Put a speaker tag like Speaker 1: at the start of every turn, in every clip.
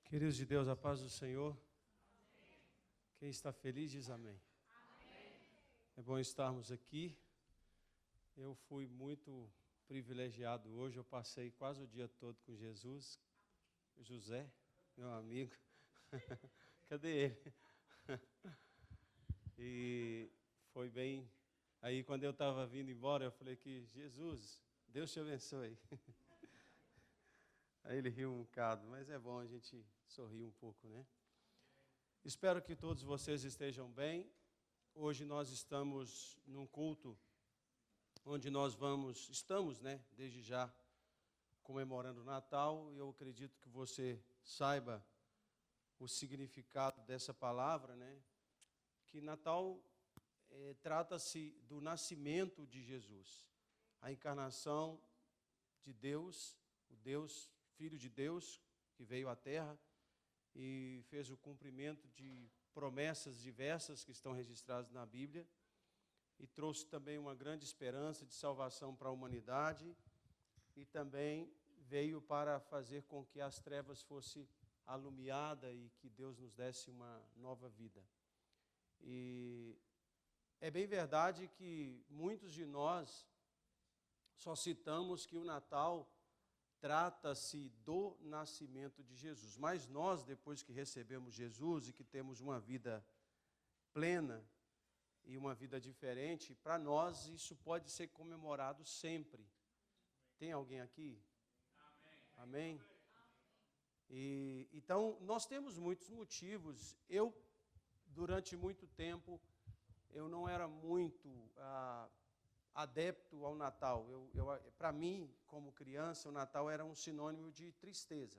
Speaker 1: Queridos de Deus, a paz do Senhor. Amém. Quem está feliz diz amém. Amém. É bom estarmos aqui. Eu fui muito privilegiado hoje, eu passei quase o dia todo com Jesus, José, meu amigo. Cadê ele? E foi bem. Aí quando eu estava vindo embora, eu falei que Jesus, Deus te abençoe. Aí ele riu um bocado, mas é bom a gente sorrir um pouco, né? Espero que todos vocês estejam bem. Hoje nós estamos num culto onde estamos, né, desde já comemorando o Natal. E eu acredito que você saiba o significado dessa palavra, né? Que Natal trata-se do nascimento de Jesus, a encarnação de Deus, o Deus, Filho de Deus, que veio à Terra e fez o cumprimento de promessas diversas que estão registradas na Bíblia e trouxe também uma grande esperança de salvação para a humanidade e também veio para fazer com que as trevas fossem alumiadas e que Deus nos desse uma nova vida. E é bem verdade que muitos de nós só citamos que o Natal trata-se do nascimento de Jesus. Mas nós, depois que recebemos Jesus e que temos uma vida plena e uma vida diferente, para nós isso pode ser comemorado sempre. Tem alguém aqui? Amém? E, então, nós temos muitos motivos. Eu, durante muito tempo, eu não era muito adepto ao Natal. Para mim, como criança, o Natal era um sinônimo de tristeza,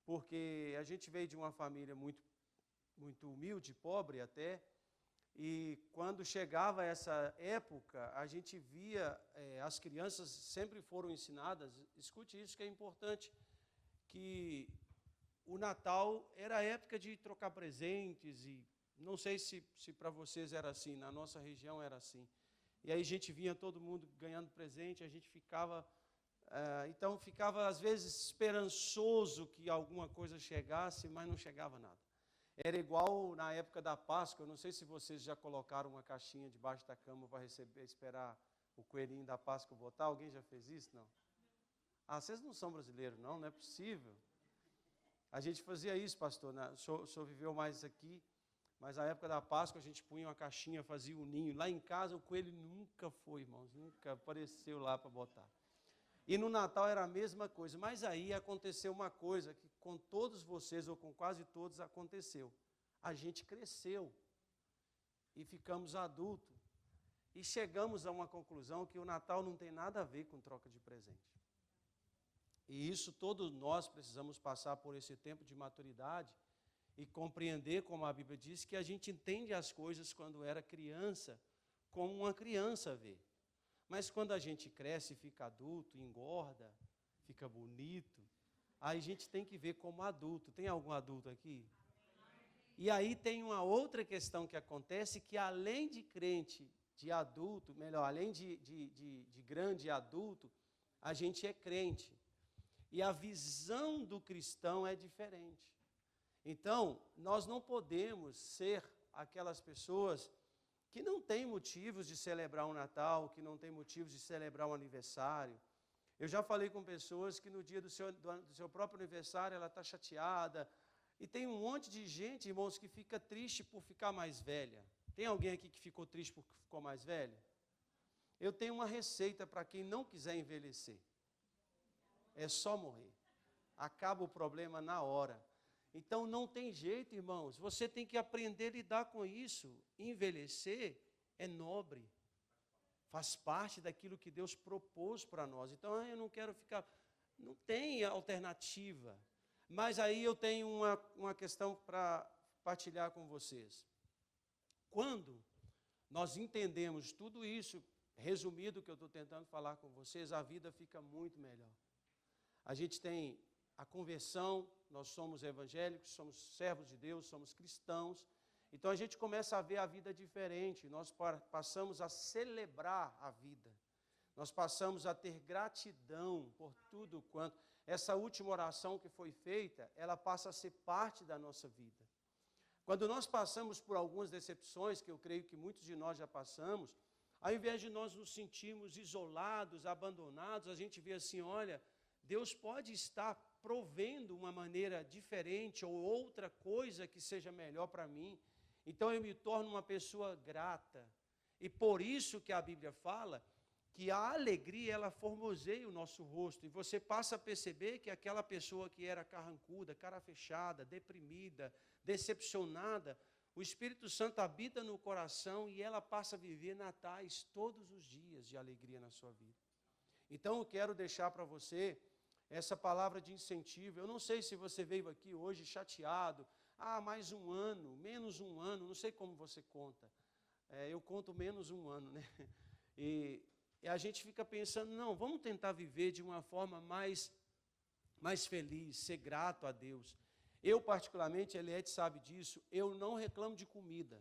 Speaker 1: porque a gente veio de uma família muito humilde, pobre até, e quando chegava essa época, a gente via, as crianças sempre foram ensinadas, escute isso que é importante, que o Natal era a época de trocar presentes, e não sei se para vocês era assim, na nossa região era assim. E aí a gente vinha todo mundo ganhando presente, a gente ficava, então ficava às vezes esperançoso que alguma coisa chegasse, mas não chegava nada. Era igual na época da Páscoa, eu não sei se vocês já colocaram uma caixinha debaixo da cama para esperar o coelhinho da Páscoa botar, alguém já fez isso? Não? Ah, vocês não são brasileiros não é possível. A gente fazia isso, pastor, o senhor viveu mais aqui. Mas na época da Páscoa a gente punha uma caixinha, fazia um ninho. Lá em casa o coelho nunca foi, irmãos, nunca apareceu lá para botar. E no Natal era a mesma coisa. Mas aí aconteceu uma coisa que com todos vocês, ou com quase todos, aconteceu. A gente cresceu e ficamos adultos. E chegamos a uma conclusão que o Natal não tem nada a ver com troca de presente. E isso todos nós precisamos passar por esse tempo de maturidade e compreender, como a Bíblia diz, que a gente entende as coisas quando era criança, como uma criança vê. Mas quando a gente cresce, fica adulto, engorda, fica bonito, aí a gente tem que ver como adulto. Tem algum adulto aqui? E aí tem uma outra questão que acontece, que além de crente, de adulto, melhor, além de grande adulto, a gente é crente. E a visão do cristão é diferente. Então, nós não podemos ser aquelas pessoas que não têm motivos de celebrar um Natal, que não têm motivos de celebrar um aniversário. Eu já falei com pessoas que no dia do seu próprio aniversário ela está chateada. E tem um monte de gente, irmãos, que fica triste por ficar mais velha. Tem alguém aqui que ficou triste porque ficou mais velho? Eu tenho uma receita para quem não quiser envelhecer. É só morrer. Acaba o problema na hora. Então, não tem jeito, irmãos, você tem que aprender a lidar com isso. Envelhecer é nobre, faz parte daquilo que Deus propôs para nós. Então, eu não quero ficar, não tem alternativa. Mas aí eu tenho uma questão para partilhar com vocês. Quando nós entendemos tudo isso, resumido que eu estou tentando falar com vocês, a vida fica muito melhor. A gente tem a conversão, nós somos evangélicos, somos servos de Deus, somos cristãos. Então a gente começa a ver a vida diferente, nós passamos a celebrar a vida. Nós passamos a ter gratidão por tudo quanto. essa última oração que foi feita, ela passa a ser parte da nossa vida. Quando nós passamos por algumas decepções, que eu creio que muitos de nós já passamos, ao invés de nós nos sentirmos isolados, abandonados, a gente vê assim, olha, Deus pode estar provendo uma maneira diferente ou outra coisa que seja melhor para mim. Então eu me torno uma pessoa grata. E por isso que a Bíblia fala que a alegria, ela formoseia o nosso rosto. E você passa a perceber que aquela pessoa que era carrancuda, cara fechada, deprimida, decepcionada, o Espírito Santo habita no coração e ela passa a viver natais todos os dias de alegria na sua vida. Então eu quero deixar para você essa palavra de incentivo. Eu não sei se você veio aqui hoje chateado, mais um ano, menos um ano, não sei como você conta. Eu conto menos um ano, né? E a gente fica pensando, não, vamos tentar viver de uma forma mais feliz, ser grato a Deus. Eu, particularmente, Eliette sabe disso, eu não reclamo de comida.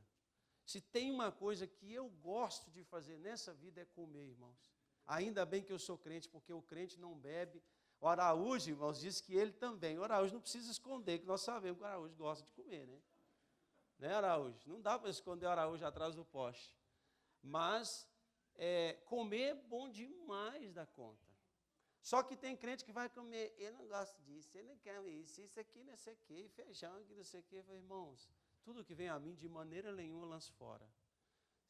Speaker 1: Se tem uma coisa que eu gosto de fazer nessa vida é comer, irmãos. Ainda bem que eu sou crente, porque o crente não bebe. O Araújo, irmãos, disse que ele também. O Araújo não precisa esconder, que nós sabemos que o Araújo gosta de comer, né? Né, Araújo? Não dá para esconder o Araújo atrás do poste. Mas comer é bom demais da conta. Só que tem crente que vai comer, eu não gosto disso, eu não quero isso aqui não sei o quê, feijão aqui não sei o quê. Irmãos, tudo que vem a mim, de maneira nenhuma, lanço fora.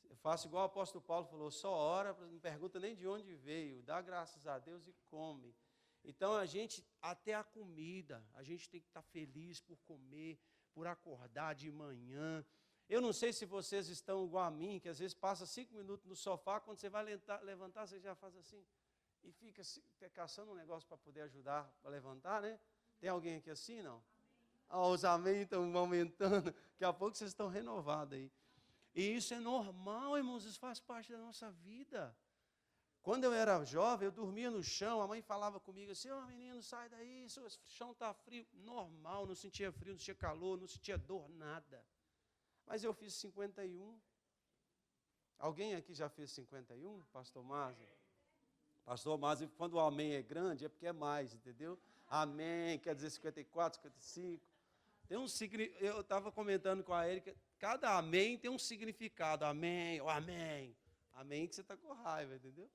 Speaker 1: Eu faço igual o apóstolo Paulo falou, só ora, não pergunta nem de onde veio, dá graças a Deus e come. Então, até a comida, a gente tem que estar feliz por comer, por acordar de manhã. Eu não sei se vocês estão igual a mim, que às vezes passa 5 minutos no sofá, quando você vai levantar, você já faz assim, e fica caçando um negócio para poder ajudar a levantar, né? Tem alguém aqui assim, não? Os amém estão aumentando, daqui a pouco vocês estão renovados aí. E isso é normal, irmãos, isso faz parte da nossa vida. Quando eu era jovem, eu dormia no chão, a mãe falava comigo assim, menino, sai daí, o chão está frio. Normal, não sentia frio, não sentia calor, não sentia dor, nada. Mas eu fiz 51. Alguém aqui já fez 51, pastor Márcio? Pastor Márcio, quando o amém é grande, é porque é mais, entendeu? Amém, quer dizer 54, 55. Tem um significado, eu estava comentando com a Érica, cada amém tem um significado. Amém, o amém. Amém que você está com raiva, entendeu?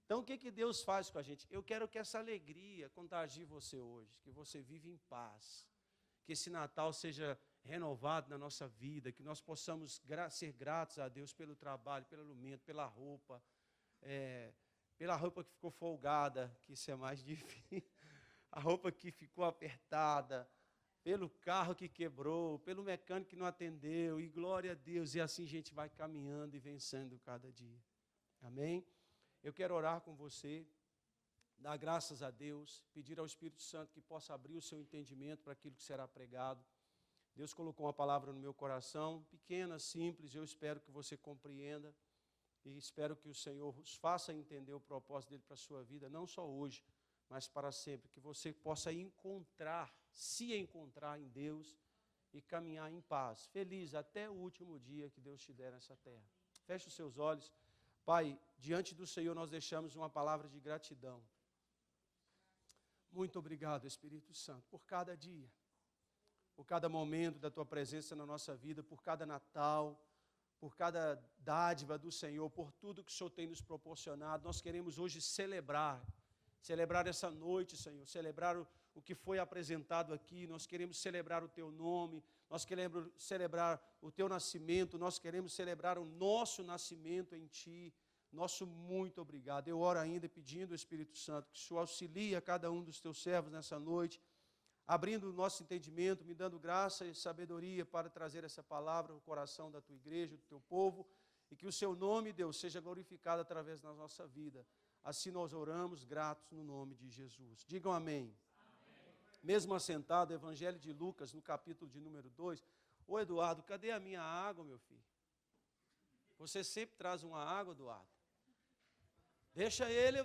Speaker 1: Então, o que Deus faz com a gente? Eu quero que essa alegria contagie você hoje, que você vive em paz, que esse Natal seja renovado na nossa vida, que nós possamos ser gratos a Deus pelo trabalho, pelo alimento, pela roupa que ficou folgada, que isso é mais difícil, a roupa que ficou apertada, pelo carro que quebrou, pelo mecânico que não atendeu, e glória a Deus, e assim a gente vai caminhando e vencendo cada dia. Amém? Eu quero orar com você, dar graças a Deus, pedir ao Espírito Santo que possa abrir o seu entendimento para aquilo que será pregado. Deus colocou uma palavra no meu coração, pequena, simples, eu espero que você compreenda e espero que o Senhor os faça entender o propósito dele para a sua vida, não só hoje, mas para sempre, que você possa se encontrar em Deus e caminhar em paz, feliz até o último dia que Deus te der nessa terra. Feche os seus olhos. Pai, diante do Senhor nós deixamos uma palavra de gratidão. Muito obrigado, Espírito Santo, por cada dia, por cada momento da Tua presença na nossa vida, por cada Natal, por cada dádiva do Senhor, por tudo que o Senhor tem nos proporcionado. Nós queremos hoje celebrar essa noite, Senhor, celebrar o que foi apresentado aqui. Nós queremos celebrar o Teu nome, nós queremos celebrar o Teu nascimento, nós queremos celebrar o nosso nascimento em Ti. Nosso muito obrigado. Eu oro ainda pedindo ao Espírito Santo que o Senhor auxilie a cada um dos Teus servos nessa noite, abrindo o nosso entendimento, me dando graça e sabedoria para trazer essa palavra ao coração da Tua igreja, do Teu povo, e que o Seu nome, Deus, seja glorificado através da nossa vida. Assim nós oramos, gratos no nome de Jesus. Digam amém. Mesmo assentado, Evangelho de Lucas, no capítulo de número 2. Ô Eduardo, cadê a minha água, meu filho? Você sempre traz uma água, Eduardo. Deixa ele.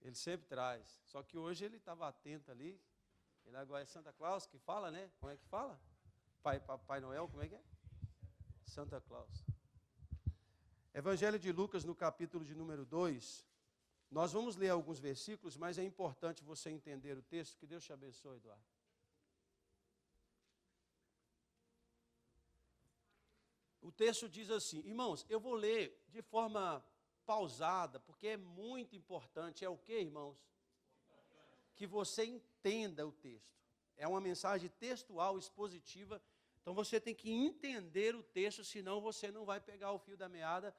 Speaker 1: Ele sempre traz. Só que hoje ele estava atento ali. Ele agora é Santa Claus que fala, né? Como é que fala? Papai Noel, como é que é? Santa Claus. Evangelho de Lucas, no capítulo de número 2. Nós vamos ler alguns versículos, mas é importante você entender o texto. Que Deus te abençoe, Eduardo. O texto diz assim, irmãos, eu vou ler de forma pausada, porque é muito importante. É o quê, irmãos? Que você entenda o texto. É uma mensagem textual, expositiva. Então você tem que entender o texto, senão você não vai pegar o fio da meada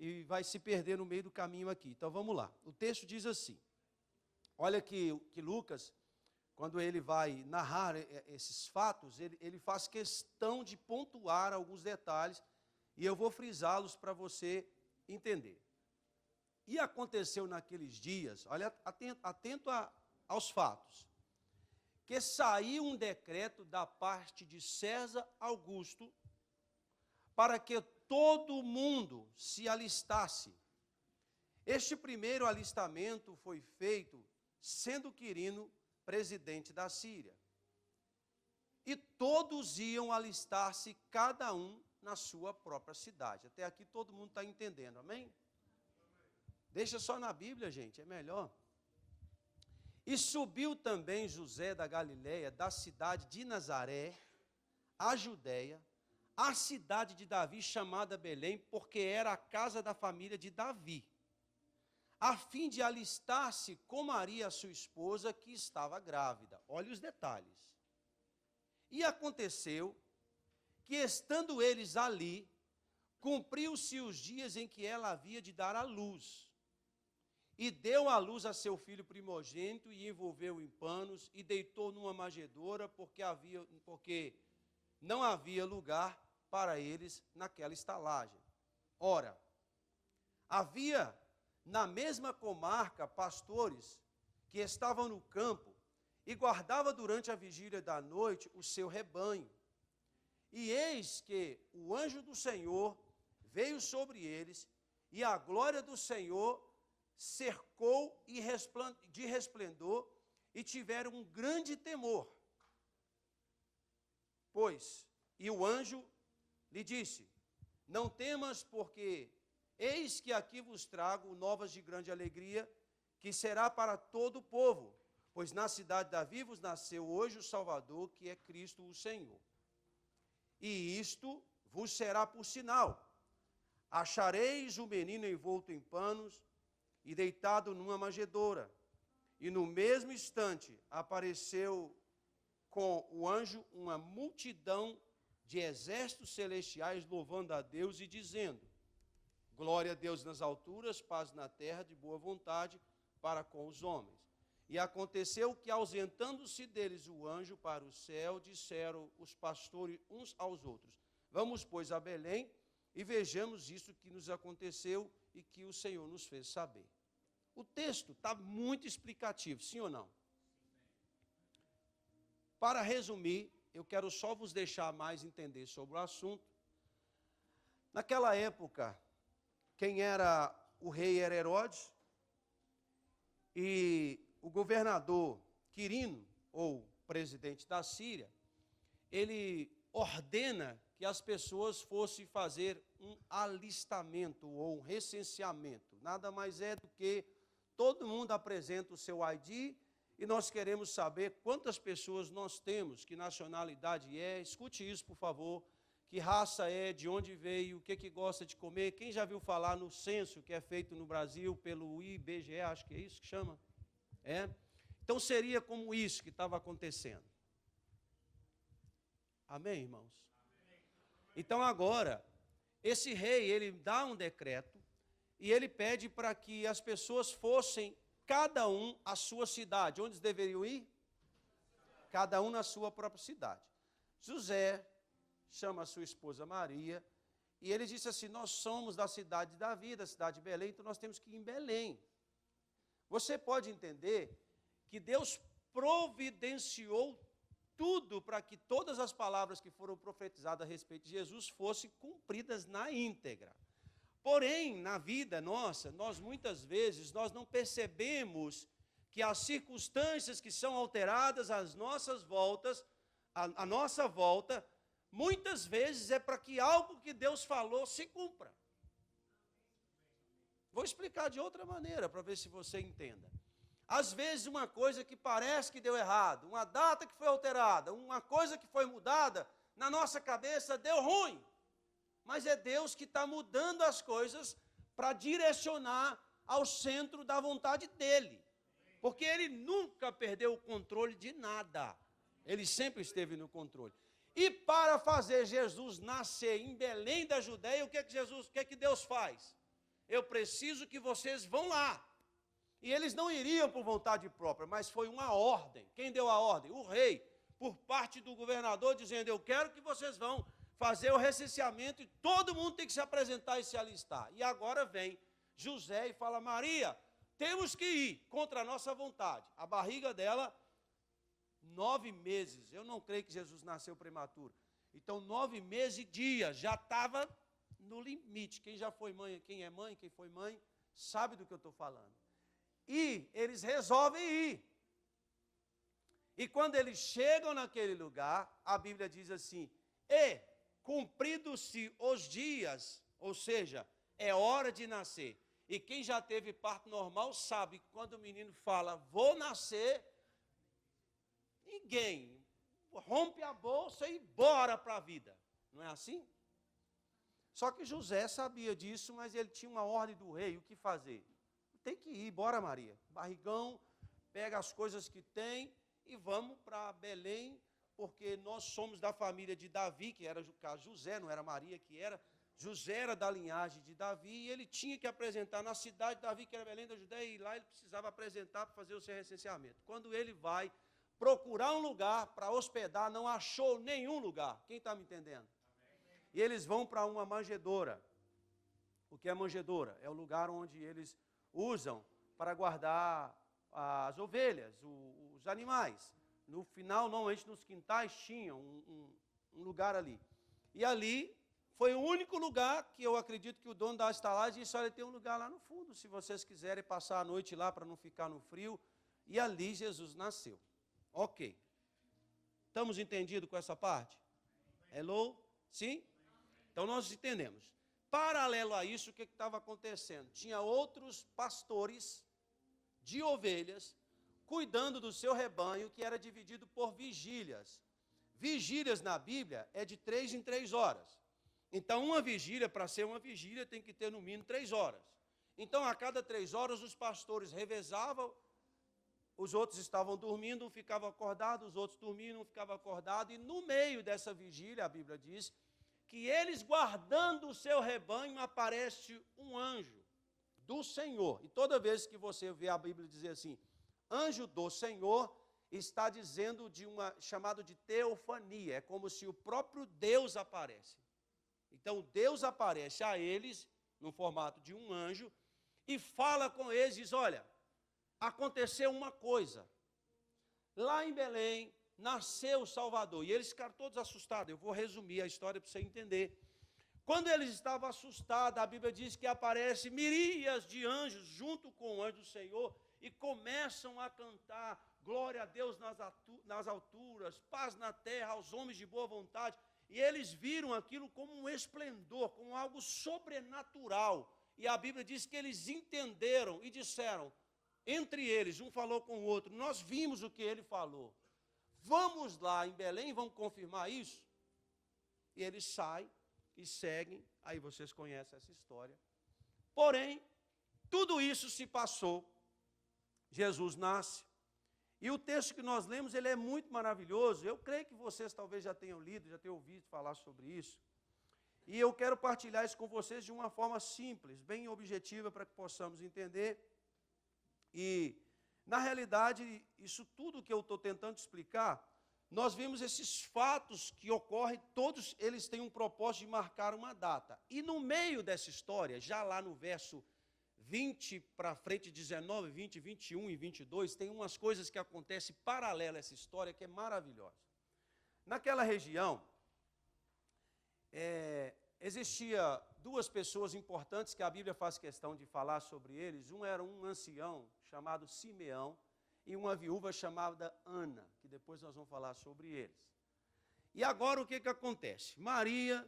Speaker 1: e vai se perder no meio do caminho aqui. Então vamos lá. O texto diz assim. Olha que Lucas, quando ele vai narrar esses fatos, ele faz questão de pontuar alguns detalhes e eu vou frisá-los para você entender. E aconteceu naqueles dias, olha, atento aos fatos, que saiu um decreto da parte de César Augusto para que todo mundo se alistasse. Este primeiro alistamento foi feito sendo Quirino presidente da Síria. E todos iam alistar-se, cada um na sua própria cidade. Até aqui todo mundo está entendendo, amém? Deixa só na Bíblia, gente, é melhor. E subiu também José da Galileia, da cidade de Nazaré, a Judéia, a cidade de Davi, chamada Belém, porque era a casa da família de Davi, a fim de alistar-se com Maria, sua esposa, que estava grávida. Olha os detalhes. E aconteceu que, estando eles ali, cumpriu-se os dias em que ela havia de dar à luz. E deu à luz a seu filho primogênito, e envolveu em panos, e deitou numa manjedoura, porque não havia lugar para eles naquela estalagem. Ora, havia na mesma comarca pastores que estavam no campo e guardavam durante a vigília da noite o seu rebanho. E eis que o anjo do Senhor veio sobre eles, e a glória do Senhor cercou de resplendor, e tiveram um grande temor. E o anjo lhe disse: não temas, porque eis que aqui vos trago novas de grande alegria, que será para todo o povo, pois na cidade de Davi vos nasceu hoje o Salvador, que é Cristo o Senhor. E isto vos será por sinal: achareis o menino envolto em panos e deitado numa manjedoura. E no mesmo instante apareceu com o anjo uma multidão de exércitos celestiais, louvando a Deus e dizendo: glória a Deus nas alturas, paz na terra, de boa vontade para com os homens. E aconteceu que, ausentando-se deles o anjo para o céu, disseram os pastores uns aos outros: vamos, pois, a Belém, e vejamos isso que nos aconteceu e que o Senhor nos fez saber. O texto está muito explicativo, sim ou não? Para resumir, eu quero só vos deixar mais entender sobre o assunto. Naquela época, quem era o rei era Herodes, e o governador Quirino, ou presidente da Síria, ele ordena que as pessoas fossem fazer um alistamento ou um recenseamento. Nada mais é do que todo mundo apresenta o seu ID e nós queremos saber quantas pessoas nós temos, que nacionalidade é, escute isso, por favor, que raça é, de onde veio, o que gosta de comer. Quem já viu falar no censo que é feito no Brasil pelo IBGE, acho que é isso que chama? Então seria como isso que estava acontecendo. Amém, irmãos? Então agora, esse rei, ele dá um decreto e ele pede para que as pessoas fossem, cada um à sua cidade. Onde eles deveriam ir? Cada um na sua própria cidade. José chama a sua esposa Maria, e ele disse assim: nós somos da cidade de Davi, da cidade de Belém, então nós temos que ir em Belém. Você pode entender que Deus providenciou tudo para que todas as palavras que foram profetizadas a respeito de Jesus fossem cumpridas na íntegra. Porém, na vida nossa, nós muitas vezes, nós não percebemos que as circunstâncias que são alteradas às nossas voltas, à nossa volta, muitas vezes é para que algo que Deus falou se cumpra. Vou explicar de outra maneira para ver se você entenda. Às vezes uma coisa que parece que deu errado, uma data que foi alterada, uma coisa que foi mudada, na nossa cabeça deu ruim. Mas é Deus que está mudando as coisas para direcionar ao centro da vontade dEle. Porque Ele nunca perdeu o controle de nada. Ele sempre esteve no controle. E para fazer Jesus nascer em Belém da Judéia, o que que Deus faz? Eu preciso que vocês vão lá. E eles não iriam por vontade própria, mas foi uma ordem. Quem deu a ordem? O rei, por parte do governador, dizendo, eu quero que vocês vão fazer o recenseamento e todo mundo tem que se apresentar e se alistar. E agora vem José e fala, Maria, temos que ir contra a nossa vontade. A barriga dela, 9 meses. Eu não creio que Jesus nasceu prematuro. Então, 9 meses e dias, já estava no limite. Quem já foi mãe, quem é mãe, quem foi mãe, sabe do que eu estou falando. E eles resolvem ir. E quando eles chegam naquele lugar, a Bíblia diz assim, e cumpridos-se os dias, ou seja, é hora de nascer. E quem já teve parto normal sabe que quando o menino fala, vou nascer, ninguém rompe a bolsa e bora para a vida. Não é assim? Só que José sabia disso, mas ele tinha uma ordem do rei, o que fazer? Tem que ir, bora Maria. Barrigão, pega as coisas que tem e vamos para Belém, porque nós somos da família de Davi, que era José, não era Maria que era. José era da linhagem de Davi e ele tinha que apresentar na cidade de Davi, que era Belém da Judéia, e lá ele precisava apresentar para fazer o seu recenseamento. Quando ele vai procurar um lugar para hospedar, não achou nenhum lugar. Quem está me entendendo? E eles vão para uma manjedoura. O que é manjedoura? É o lugar onde eles usam para guardar as ovelhas, os animais. No final, normalmente nos quintais tinha um lugar ali. E ali foi o único lugar que eu acredito que o dono da estalagem disse, olha, tem um lugar lá no fundo, se vocês quiserem passar a noite lá para não ficar no frio. E ali Jesus nasceu. Ok. Estamos entendidos com essa parte? Hello? Sim? Então nós entendemos. Paralelo a isso, o que estava acontecendo? Tinha outros pastores de ovelhas cuidando do seu rebanho, que era dividido por vigílias. Vigílias na Bíblia é de 3 em 3 horas. Então, uma vigília, para ser uma vigília, tem que ter no mínimo 3 horas. Então, a cada 3 horas, os pastores revezavam, os outros estavam dormindo, um ficava acordado, os outros dormiam, um ficava acordado, e no meio dessa vigília, a Bíblia diz, que eles guardando o seu rebanho, aparece um anjo do Senhor. E toda vez que você vê a Bíblia dizer assim, anjo do Senhor, está dizendo chamado de teofania, é como se o próprio Deus aparece. Então, Deus aparece a eles, no formato de um anjo, e fala com eles, diz, olha, aconteceu uma coisa. Lá em Belém, nasceu o Salvador. E eles ficaram todos assustados. Eu vou resumir a história para você entender. Quando eles estavam assustados, a Bíblia diz que aparece miríades de anjos junto com o anjo do Senhor e começam a cantar glória a Deus nas alturas, paz na terra aos homens de boa vontade. E eles viram aquilo como um esplendor, como algo sobrenatural. E a Bíblia diz que eles entenderam e disseram, entre eles, um falou com o outro, nós vimos o que ele falou. Vamos lá em Belém, vamos confirmar isso? E eles saem e seguem, aí vocês conhecem essa história. Porém, tudo isso se passou, Jesus nasce, e o texto que nós lemos, ele é muito maravilhoso, eu creio que vocês talvez já tenham lido, já tenham ouvido falar sobre isso, e eu quero partilhar isso com vocês de uma forma simples, bem objetiva, para que possamos entender, e na realidade, isso tudo que eu estou tentando explicar, nós vemos esses fatos que ocorrem, todos eles têm um propósito de marcar uma data. E no meio dessa história, já lá no verso 20 para frente, 19, 20, 21 e 22, tem umas coisas que acontecem paralelo a essa história que é maravilhosa. Naquela região, existia 2 pessoas importantes que a Bíblia faz questão de falar sobre eles. Um era um ancião chamado Simeão e uma viúva chamada Ana, que depois nós vamos falar sobre eles. E agora o que acontece? Maria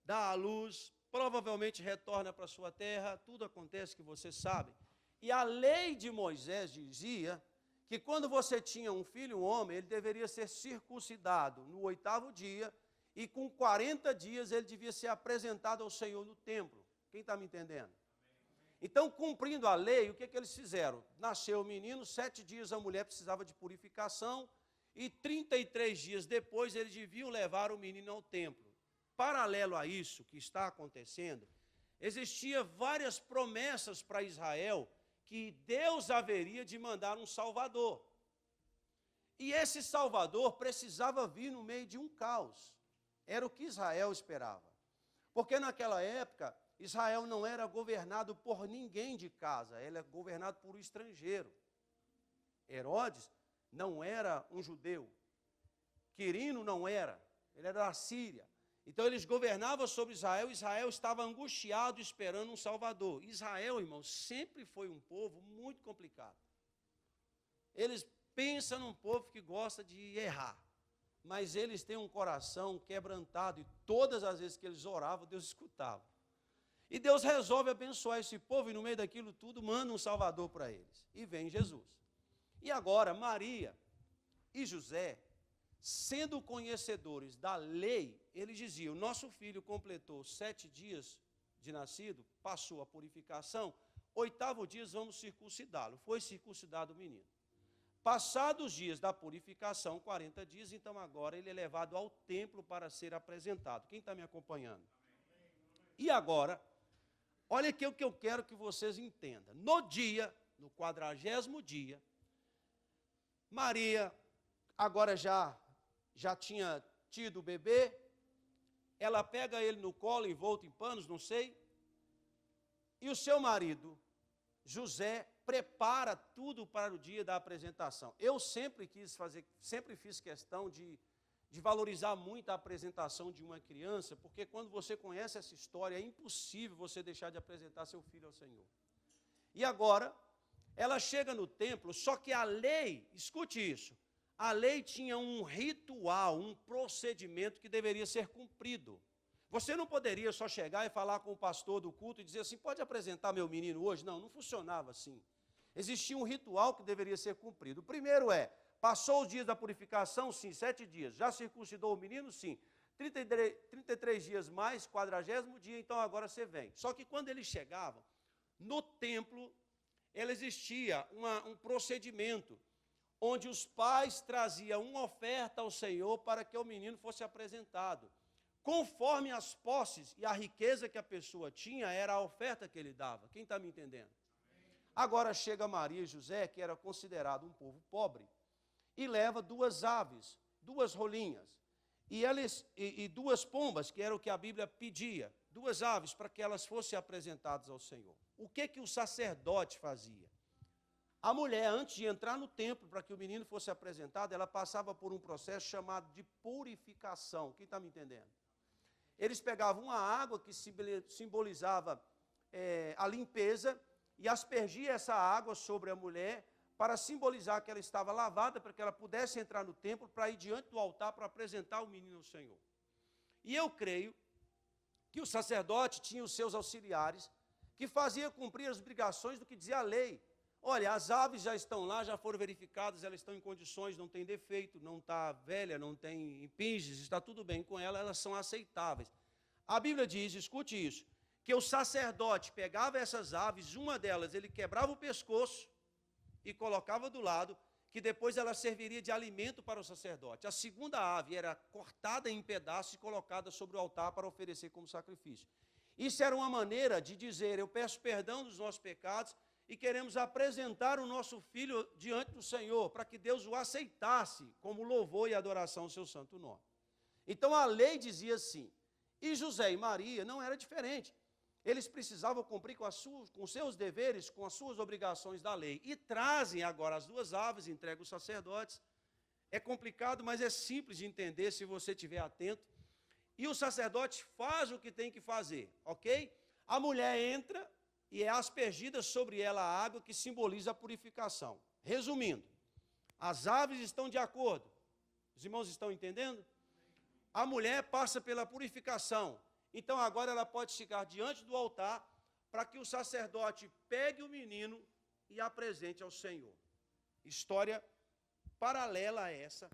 Speaker 1: dá à luz, provavelmente retorna para sua terra, tudo acontece que você sabe. E a lei de Moisés dizia que quando você tinha um filho, um homem, ele deveria ser circuncidado no 8º dia, e com 40 dias ele devia ser apresentado ao Senhor no templo. Quem está me entendendo? Então, cumprindo a lei, o que eles fizeram? Nasceu o menino, 7 dias a mulher precisava de purificação, e 33 dias depois eles deviam levar o menino ao templo. Paralelo a isso que está acontecendo, existiam várias promessas para Israel que Deus haveria de mandar um Salvador. E esse Salvador precisava vir no meio de um caos. Era o que Israel esperava. Porque naquela época, Israel não era governado por ninguém de casa, ele era governado por um estrangeiro. Herodes não era um judeu. Quirino não era, ele era da Síria. Então eles governavam sobre Israel, Israel estava angustiado esperando um Salvador. Israel, irmãos, sempre foi um povo muito complicado. Eles pensam num povo que gosta de errar, mas eles têm um coração quebrantado, e todas as vezes que eles oravam, Deus escutava. E Deus resolve abençoar esse povo, e no meio daquilo tudo, manda um Salvador para eles. E vem Jesus. E agora, Maria e José, sendo conhecedores da lei, eles diziam: nosso filho completou 7 dias de nascido, passou a purificação, 8º dia vamos circuncidá-lo. Foi circuncidado o menino. Passados os dias da purificação, 40 dias, então agora ele é levado ao templo para ser apresentado. Quem está me acompanhando? E agora, olha aqui o que eu quero que vocês entendam. No 40º dia, Maria agora já tinha tido o bebê, ela pega ele no colo, envolto em panos, não sei, e o seu marido, José, prepara tudo para o dia da apresentação. Eu sempre fiz questão de valorizar muito a apresentação de uma criança, porque quando você conhece essa história, é impossível você deixar de apresentar seu filho ao Senhor. E agora, ela chega no templo, só que a lei, escute isso, a lei tinha um ritual, um procedimento que deveria ser cumprido. Você não poderia só chegar e falar com o pastor do culto e dizer assim: pode apresentar meu menino hoje? Não, não funcionava assim. Existia um ritual que deveria ser cumprido. O primeiro passou os dias da purificação? Sim, 7 dias. Já circuncidou o menino? Sim. 33 dias mais, 40º dia, então agora você vem. Só que quando eles chegavam, no templo, existia um procedimento, onde os pais traziam uma oferta ao Senhor para que o menino fosse apresentado. Conforme as posses e a riqueza que a pessoa tinha, era a oferta que ele dava. Quem está me entendendo? Agora chega Maria e José, que era considerado um povo pobre, e leva 2 aves, 2 rolinhas, e 2 pombas, que era o que a Bíblia pedia, 2 aves, para que elas fossem apresentadas ao Senhor. O que o sacerdote fazia? A mulher, antes de entrar no templo para que o menino fosse apresentado, ela passava por um processo chamado de purificação. Quem está me entendendo? Eles pegavam uma água que simbolizava a limpeza e aspergia essa água sobre a mulher para simbolizar que ela estava lavada, para que ela pudesse entrar no templo, para ir diante do altar para apresentar o menino ao Senhor. E eu creio que o sacerdote tinha os seus auxiliares, que fazia cumprir as obrigações do que dizia a lei. Olha, as aves já estão lá, já foram verificadas, elas estão em condições, não tem defeito, não está velha, não tem impinges, está tudo bem com ela, elas são aceitáveis. A Bíblia diz, escute isso, que o sacerdote pegava essas aves, uma delas ele quebrava o pescoço e colocava do lado, que depois ela serviria de alimento para o sacerdote. A segunda ave era cortada em pedaços e colocada sobre o altar para oferecer como sacrifício. Isso era uma maneira de dizer: eu peço perdão dos nossos pecados e queremos apresentar o nosso filho diante do Senhor, para que Deus o aceitasse como louvor e adoração ao seu santo nome. Então a lei dizia assim, e José e Maria não era diferente. Eles precisavam cumprir com seus deveres, com as suas obrigações da lei. E trazem agora as 2 aves, entregam os sacerdotes. É complicado, mas é simples de entender se você estiver atento. E o sacerdote faz o que tem que fazer, ok? A mulher entra e é aspergida sobre ela a água que simboliza a purificação. Resumindo, as aves estão de acordo. Os irmãos estão entendendo? A mulher passa pela purificação. Então agora ela pode chegar diante do altar para que o sacerdote pegue o menino e apresente ao Senhor. História paralela a essa.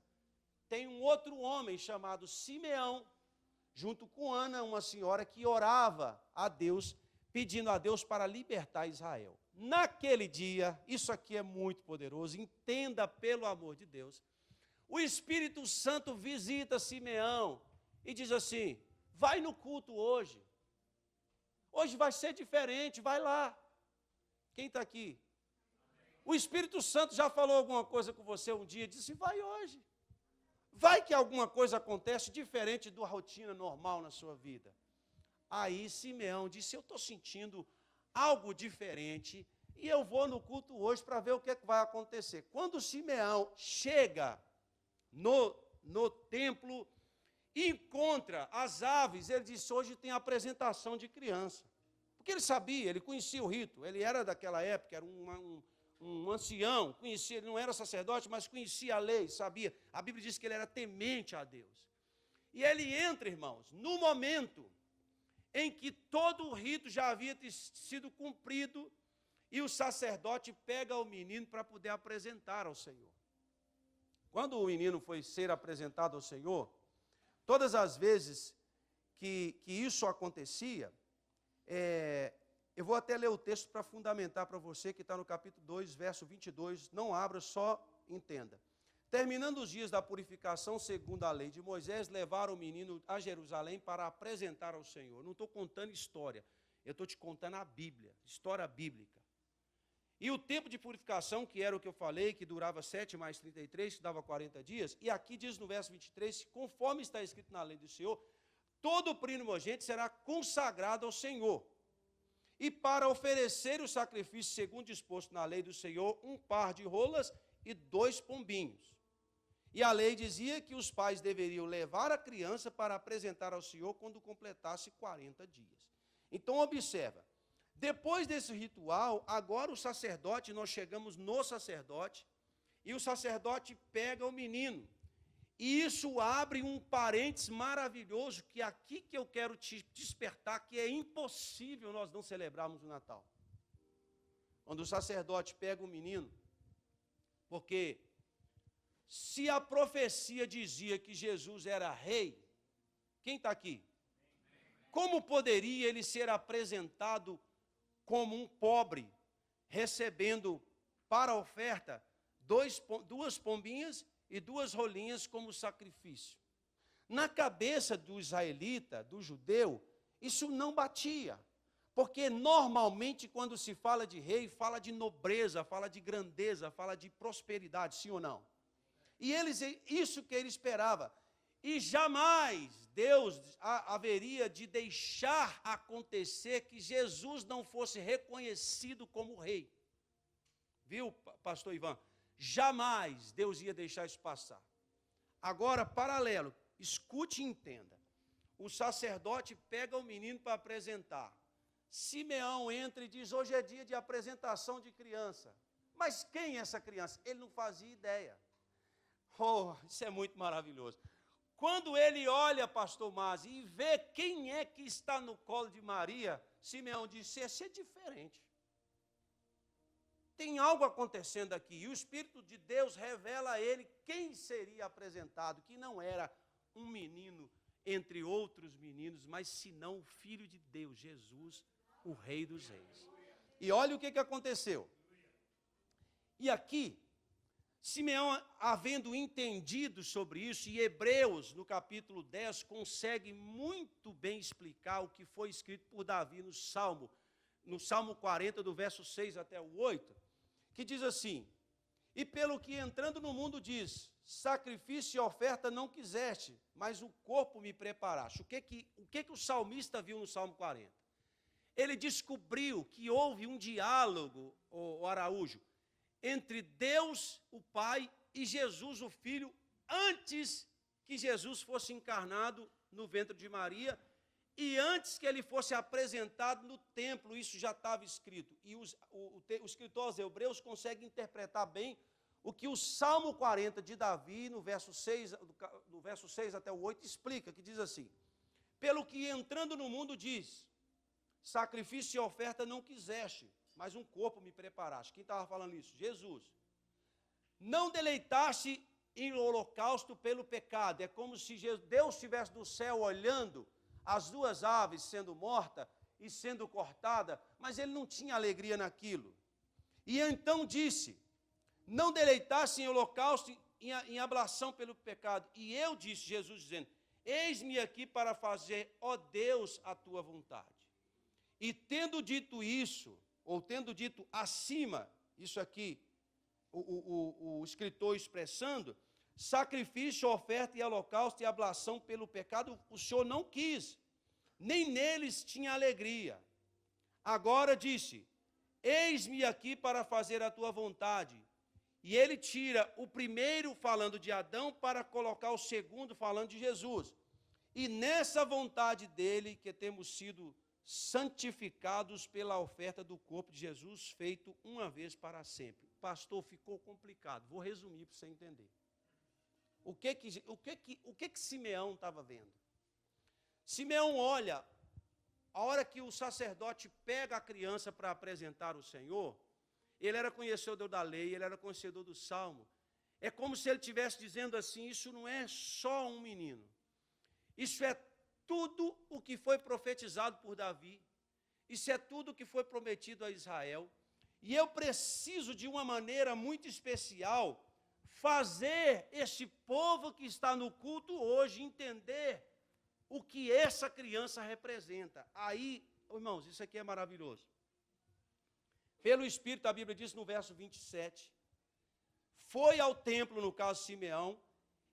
Speaker 1: Tem um outro homem chamado Simeão, junto com Ana, uma senhora que orava a Deus, pedindo a Deus para libertar Israel. Naquele dia, isso aqui é muito poderoso, entenda pelo amor de Deus, o Espírito Santo visita Simeão e diz assim: vai no culto hoje. Hoje vai ser diferente, vai lá. Quem está aqui? O Espírito Santo já falou alguma coisa com você um dia, disse: vai hoje. Vai que alguma coisa acontece diferente da rotina normal na sua vida. Aí Simeão disse: eu estou sentindo algo diferente e eu vou no culto hoje para ver o que vai acontecer. Quando Simeão chega no templo, encontra as aves, ele disse: hoje tem apresentação de criança. Porque ele sabia, ele conhecia o rito, ele era daquela época, era um ancião, conhecia, ele não era sacerdote, mas conhecia a lei, sabia. A Bíblia diz que ele era temente a Deus. E ele entra, irmãos, no momento em que todo o rito já havia sido cumprido, e o sacerdote pega o menino para poder apresentar ao Senhor. Quando o menino foi ser apresentado ao Senhor, todas as vezes que isso acontecia, eu vou até ler o texto para fundamentar para você, que está no capítulo 2, verso 22, não abra, só entenda. Terminando os dias da purificação, segundo a lei de Moisés, levaram o menino a Jerusalém para apresentar ao Senhor. Não estou contando história, eu estou te contando a Bíblia, história bíblica. E o tempo de purificação, que era o que eu falei, que durava 7 mais 33, que dava 40 dias, e aqui diz no verso 23, conforme está escrito na lei do Senhor, todo primogênito será consagrado ao Senhor. E para oferecer o sacrifício segundo disposto na lei do Senhor, um par de rolas e 2 pombinhos. E a lei dizia que os pais deveriam levar a criança para apresentar ao Senhor quando completasse 40 dias. Então observa, depois desse ritual, agora o sacerdote, nós chegamos no sacerdote, e o sacerdote pega o menino. E isso abre um parênteses maravilhoso, que é aqui que eu quero te despertar, que é impossível nós não celebrarmos o Natal. Quando o sacerdote pega o menino, porque se a profecia dizia que Jesus era rei, quem está aqui? Como poderia ele ser apresentado como um pobre, recebendo para a oferta 2 pombinhas e 2 rolinhas como sacrifício? Na cabeça do israelita, do judeu, isso não batia. Porque normalmente quando se fala de rei, fala de nobreza, fala de grandeza, fala de prosperidade, sim ou não? E isso que ele esperava. E jamais Deus haveria de deixar acontecer que Jesus não fosse reconhecido como rei. Viu, pastor Ivan? Jamais Deus ia deixar isso passar. Agora, paralelo, escute e entenda. O sacerdote pega o menino para apresentar. Simeão entra e diz: hoje é dia de apresentação de criança. Mas quem é essa criança? Ele não fazia ideia. Oh, isso é muito maravilhoso. Quando ele olha, pastor Masi, e vê quem é que está no colo de Maria, Simeão disse: esse é diferente. Tem algo acontecendo aqui. E o Espírito de Deus revela a ele quem seria apresentado, que não era um menino entre outros meninos, mas senão o Filho de Deus, Jesus, o Rei dos Reis. E olha o que aconteceu. E aqui, Simeão, havendo entendido sobre isso, e Hebreus, no capítulo 10, consegue muito bem explicar o que foi escrito por Davi no Salmo 40, do verso 6 até o 8, que diz assim: e pelo que entrando no mundo diz, sacrifício e oferta não quiseste, mas o corpo me preparaste. O que o salmista viu no Salmo 40? Ele descobriu que houve um diálogo, o Araújo, entre Deus, o Pai, e Jesus, o Filho, antes que Jesus fosse encarnado no ventre de Maria, e antes que ele fosse apresentado no templo. Isso já estava escrito. E o escritor aos Hebreus consegue interpretar bem o que o Salmo 40 de Davi, no verso 6 até o 8, explica, que diz assim: Pelo que entrando no mundo diz, sacrifício e oferta não quiseste, mas um corpo me preparaste. Quem estava falando isso? Jesus. Não deleitaste em holocausto pelo pecado. É como se Deus estivesse do céu olhando as duas aves sendo mortas e sendo cortadas, mas ele não tinha alegria naquilo. E então disse, não deleitaste em holocausto em ablação pelo pecado. E eu disse, Jesus dizendo, eis-me aqui para fazer, ó Deus, a tua vontade. E tendo dito isso, ou tendo dito acima, isso aqui, o escritor expressando, sacrifício, oferta e holocausto e ablação pelo pecado, o Senhor não quis, nem neles tinha alegria. Agora disse, eis-me aqui para fazer a tua vontade. E ele tira o primeiro falando de Adão para colocar o segundo falando de Jesus. E nessa vontade dele que temos sido santificados pela oferta do corpo de Jesus, feito uma vez para sempre. Pastor, ficou complicado. Vou resumir para você entender. O que Simeão estava vendo? Simeão olha, a hora que o sacerdote pega a criança para apresentar o Senhor, ele era conhecedor da lei, ele era conhecedor do Salmo. É como se ele estivesse dizendo assim, isso não é só um menino. Isso é tudo o que foi profetizado por Davi. Isso é tudo o que foi prometido a Israel. E eu preciso, de uma maneira muito especial, fazer este povo que está no culto hoje entender o que essa criança representa. Aí, irmãos, isso aqui é maravilhoso. Pelo Espírito, a Bíblia diz no verso 27, foi ao templo, no caso Simeão,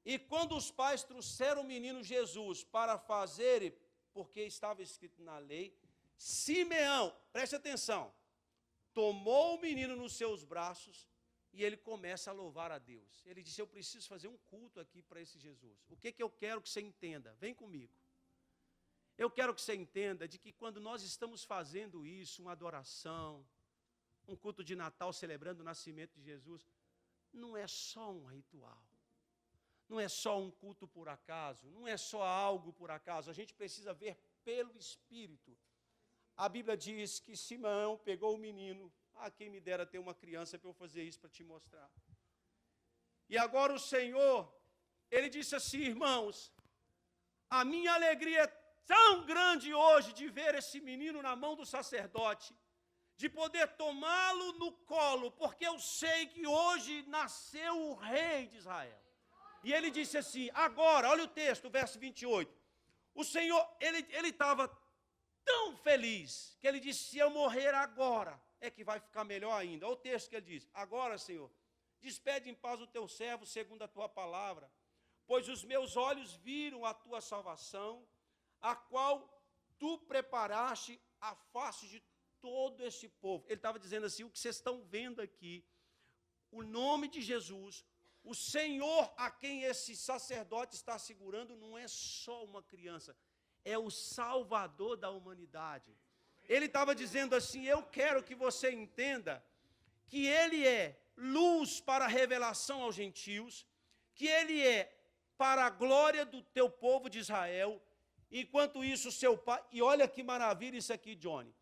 Speaker 1: e quando os pais trouxeram o menino Jesus para fazerem, porque estava escrito na lei, Simeão, preste atenção, tomou o menino nos seus braços e ele começa a louvar a Deus. Ele disse, eu preciso fazer um culto aqui para esse Jesus. O que eu quero que você entenda? Vem comigo. Eu quero que você entenda de que quando nós estamos fazendo isso, uma adoração, um culto de Natal celebrando o nascimento de Jesus, não é só um ritual. Não é só um culto por acaso, não é só algo por acaso. A gente precisa ver pelo Espírito. A Bíblia diz que Simeão pegou o menino. Quem me dera ter uma criança para eu fazer isso, para te mostrar. E agora o Senhor, ele disse assim, irmãos, a minha alegria é tão grande hoje de ver esse menino na mão do sacerdote, de poder tomá-lo no colo, porque eu sei que hoje nasceu o rei de Israel. E ele disse assim, agora, olha o texto, o verso 28. O Senhor, ele estava tão feliz, que ele disse, se eu morrer agora, é que vai ficar melhor ainda. Olha o texto que ele diz, agora, Senhor, despede em paz o teu servo, segundo a tua palavra, pois os meus olhos viram a tua salvação, a qual tu preparaste a face de todo este povo. Ele estava dizendo assim, o que vocês estão vendo aqui, o nome de Jesus, o Senhor a quem esse sacerdote está segurando, não é só uma criança, é o Salvador da humanidade. Ele estava dizendo assim, eu quero que você entenda que ele é luz para a revelação aos gentios, que ele é para a glória do teu povo de Israel, enquanto isso seu pai, e olha que maravilha isso aqui, Johnny,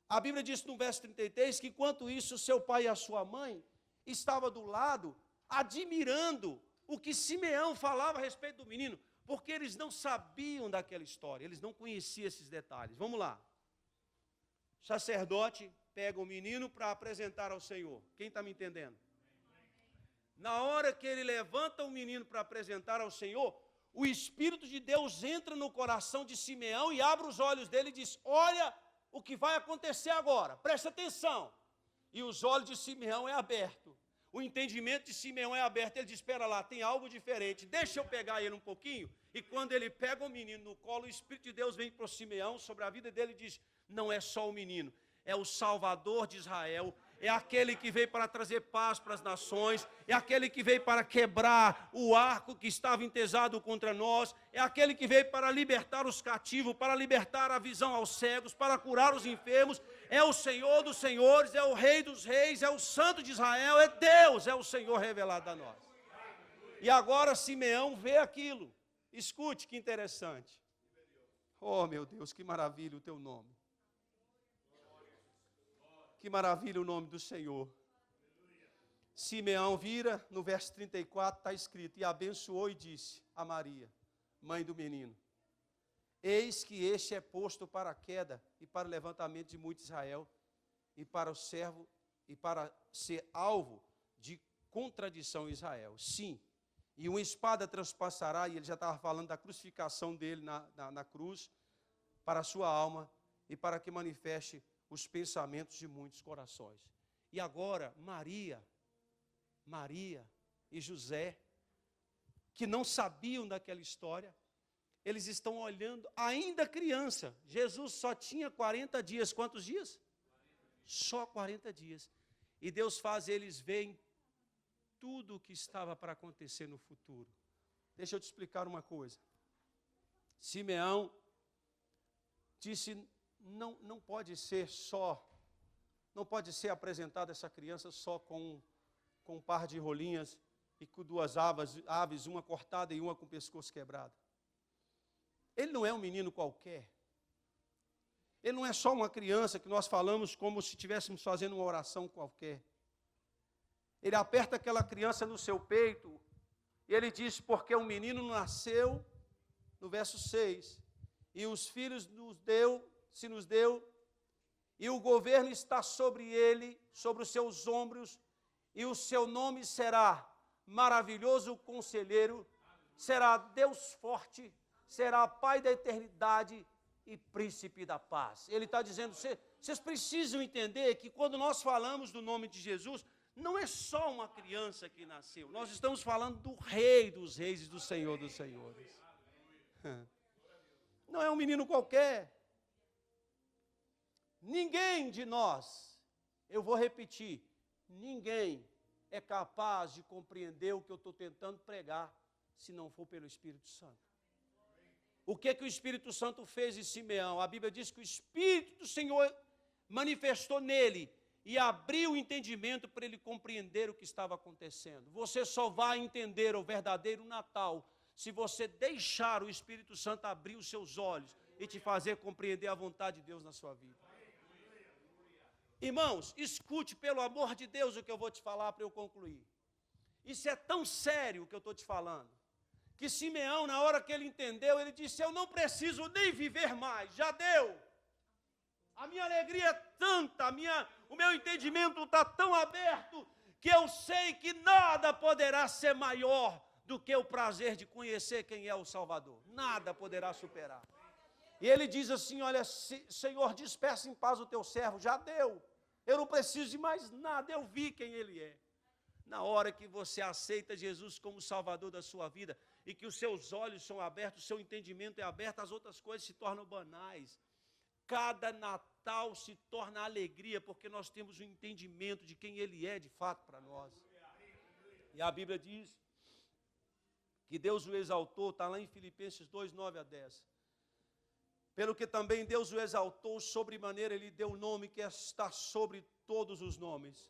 Speaker 1: a Bíblia diz no verso 33, que enquanto isso seu pai e a sua mãe estavam do lado, admirando o que Simeão falava a respeito do menino, porque eles não sabiam daquela história, eles não conheciam esses detalhes. Vamos lá. O sacerdote pega o menino para apresentar ao Senhor. Quem está me entendendo? Na hora que ele levanta o menino para apresentar ao Senhor, o Espírito de Deus entra no coração de Simeão e abre os olhos dele e diz, olha o que vai acontecer agora, presta atenção. E os olhos de Simeão é aberto. O entendimento de Simeão é aberto. Ele diz, espera lá, tem algo diferente. Deixa eu pegar ele um pouquinho. E quando ele pega o menino no colo, o Espírito de Deus vem para o Simeão sobre a vida dele e diz, não é só o menino, é o Salvador de Israel, é aquele que veio para trazer paz para as nações, é aquele que veio para quebrar o arco que estava entesado contra nós, é aquele que veio para libertar os cativos, para libertar a visão aos cegos, para curar os enfermos, é o Senhor dos senhores, é o Rei dos reis, é o Santo de Israel, é Deus, é o Senhor revelado a nós. E agora Simeão vê aquilo, escute que interessante. Oh, meu Deus, que maravilha o teu nome. Que maravilha o nome do Senhor. Simeão vira, no verso 34 está escrito, e abençoou e disse a Maria, mãe do menino, eis que este é posto para a queda e para o levantamento de muito Israel, e para o servo, e para ser alvo de contradição em Israel. Sim, e uma espada transpassará, e ele já estava falando da crucificação dele na cruz, para a sua alma, e para que manifeste os pensamentos de muitos corações. E agora, Maria e José, que não sabiam daquela história, eles estão olhando, ainda criança, Jesus só tinha 40 dias, quantos dias? Só 40 dias. E Deus faz eles verem tudo o que estava para acontecer no futuro. Deixa eu te explicar uma coisa. Simeão disse, não pode ser apresentada essa criança só com um par de rolinhas e com duas aves, uma cortada e uma com o pescoço quebrado. Ele não é um menino qualquer. Ele não é só uma criança que nós falamos como se estivéssemos fazendo uma oração qualquer. Ele aperta aquela criança no seu peito e ele diz, porque um menino nasceu, no verso 6, e os filhos se nos deu, e o governo está sobre ele, sobre os seus ombros, e o seu nome será Maravilhoso Conselheiro, será Deus Forte, será Pai da Eternidade e Príncipe da Paz. Ele está dizendo, vocês precisam entender que quando nós falamos do nome de Jesus, não é só uma criança que nasceu, nós estamos falando do Rei dos Reis e do Senhor dos Senhores. Não é um menino qualquer. Ninguém de nós, eu vou repetir, ninguém é capaz de compreender o que eu estou tentando pregar, se não for pelo Espírito Santo. O que o Espírito Santo fez em Simeão? A Bíblia diz que o Espírito do Senhor manifestou nele e abriu o entendimento para ele compreender o que estava acontecendo. Você só vai entender o verdadeiro Natal se você deixar o Espírito Santo abrir os seus olhos e te fazer compreender a vontade de Deus na sua vida. Irmãos, escute pelo amor de Deus o que eu vou te falar para eu concluir. Isso é tão sério o que eu estou te falando, que Simeão, na hora que ele entendeu, ele disse, eu não preciso nem viver mais, já deu. A minha alegria é tanta, o meu entendimento está tão aberto, que eu sei que nada poderá ser maior do que o prazer de conhecer quem é o Salvador. Nada poderá superar. E ele diz assim, olha, Senhor, despeça em paz o teu servo, já deu. Eu não preciso de mais nada, eu vi quem ele é. Na hora que você aceita Jesus como Salvador da sua vida, e que os seus olhos são abertos, o seu entendimento é aberto, as outras coisas se tornam banais. Cada Natal se torna alegria, porque nós temos um entendimento de quem ele é de fato para nós. E a Bíblia diz que Deus o exaltou, está lá em Filipenses 2, 9 a 10. Pelo que também Deus o exaltou sobremaneira, ele deu o nome que está sobre todos os nomes,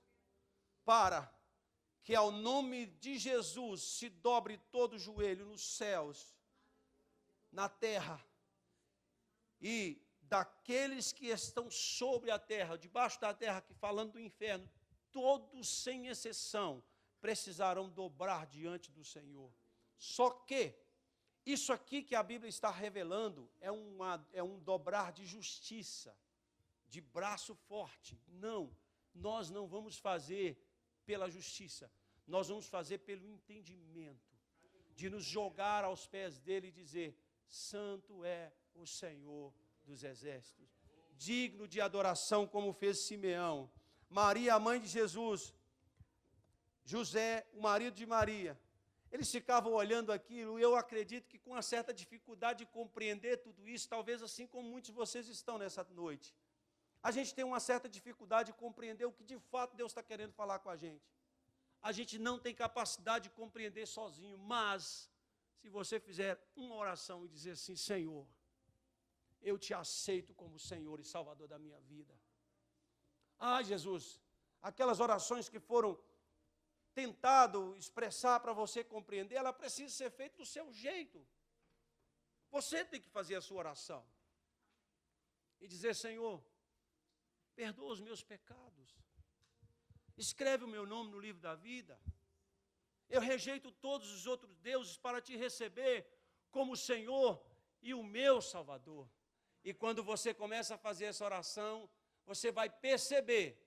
Speaker 1: para que ao nome de Jesus se dobre todo o joelho nos céus, na terra, e daqueles que estão sobre a terra, debaixo da terra, que falando do inferno, todos sem exceção precisarão dobrar diante do Senhor. Só que isso aqui que a Bíblia está revelando é um dobrar de justiça, de braço forte. Não, nós não vamos fazer pela justiça, nós vamos fazer pelo entendimento, de nos jogar aos pés dele e dizer, santo é o Senhor dos exércitos, digno de adoração como fez Simeão. Maria, a mãe de Jesus, José, o marido de Maria, eles ficavam olhando aquilo, e eu acredito que com uma certa dificuldade de compreender tudo isso, talvez assim como muitos de vocês estão nessa noite. A gente tem uma certa dificuldade de compreender o que de fato Deus está querendo falar com a gente. A gente não tem capacidade de compreender sozinho, mas se você fizer uma oração e dizer assim, Senhor, eu te aceito como Senhor e Salvador da minha vida. Ah, Jesus, aquelas orações que foram tentado expressar para você compreender, ela precisa ser feita do seu jeito. Você tem que fazer a sua oração.
Speaker 2: e dizer: Senhor, perdoa os meus pecados, escreve o meu nome no livro da vida. Eu rejeito todos os outros deuses para te receber como o Senhor e o meu Salvador. E quando você começa a fazer essa oração, você vai perceber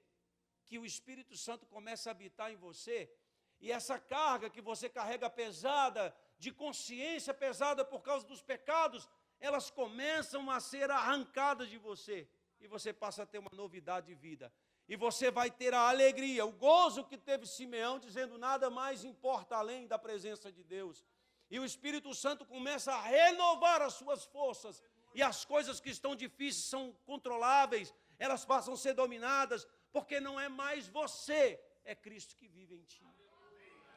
Speaker 2: que o Espírito Santo começa a habitar em você, e essa carga que você carrega pesada, de consciência pesada por causa dos pecados, elas começam a ser arrancadas de você, e você passa a ter uma novidade de vida. E você vai ter a alegria, o gozo que teve Simeão, dizendo: nada mais importa além da presença de Deus. E o Espírito Santo começa a renovar as suas forças, e as coisas que estão difíceis são controláveis, elas passam a ser dominadas, porque não é mais você, é Cristo que vive em ti.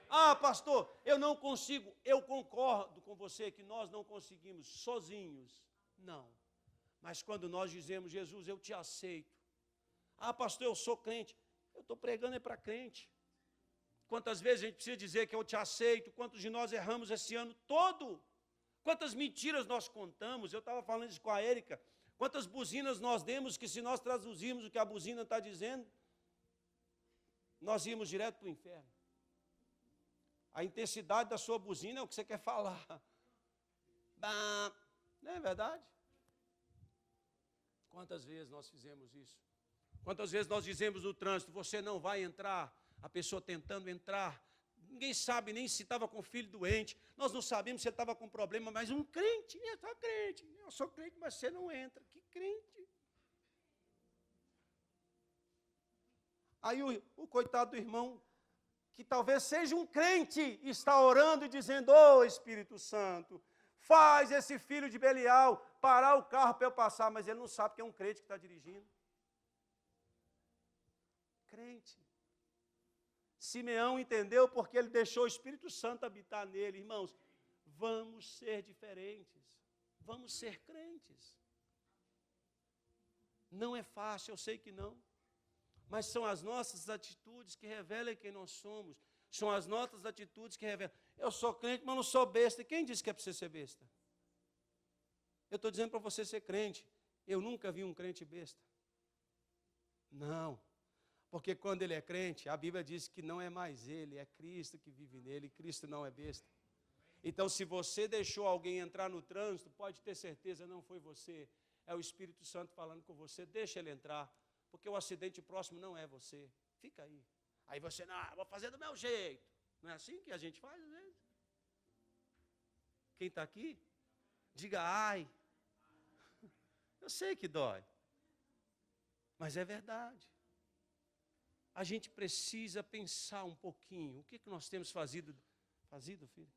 Speaker 2: Ah, pastor, eu não consigo. Eu concordo com você que nós não conseguimos sozinhos. Não. Mas quando nós dizemos: Jesus, eu te aceito. Ah, pastor, eu sou crente. Eu estou pregando é para crente. Quantas vezes a gente precisa dizer que eu te aceito? Quantos de nós erramos esse ano todo? Quantas mentiras nós contamos? Eu estava falando isso com a Érica. Quantas buzinas nós demos que, se nós traduzirmos o que a buzina está dizendo, nós íamos direto para o inferno. A intensidade da sua buzina é o que você quer falar. Não é verdade? Quantas vezes nós fizemos isso? Quantas vezes nós dizemos no trânsito: você não vai entrar, a pessoa tentando entrar, ninguém sabe nem se estava com o filho doente, nós não sabemos se ele estava com problema, mas um crente, eu sou crente, mas você não entra. Que crente? Aí o coitado do irmão, que talvez seja um crente, está orando e dizendo: ô Espírito Santo, faz esse filho de Belial parar o carro para eu passar, mas ele não sabe que é um crente que está dirigindo. Crente. Simeão entendeu porque ele deixou o Espírito Santo habitar nele. Irmãos, vamos ser diferentes, vamos ser crentes. Não é fácil, eu sei que não, mas são as nossas atitudes que revelam quem nós somos, são as nossas atitudes que revelam. Eu sou crente, mas não sou besta. E quem disse que é para você ser besta? Eu estou dizendo para você ser crente. Eu nunca vi um crente besta. Não. Porque quando ele é crente, a Bíblia diz que não é mais ele, é Cristo que vive nele, e Cristo não é besta. Então, se você deixou alguém entrar no trânsito, pode ter certeza, não foi você, é o Espírito Santo falando com você: deixa ele entrar, porque o acidente próximo não é você, fica aí. Aí você: não, vou fazer do meu jeito. Não é assim que a gente faz às vezes? Quem está aqui, diga ai. Eu sei que dói, mas é verdade. A gente precisa pensar um pouquinho. O que nós temos fazido, filho?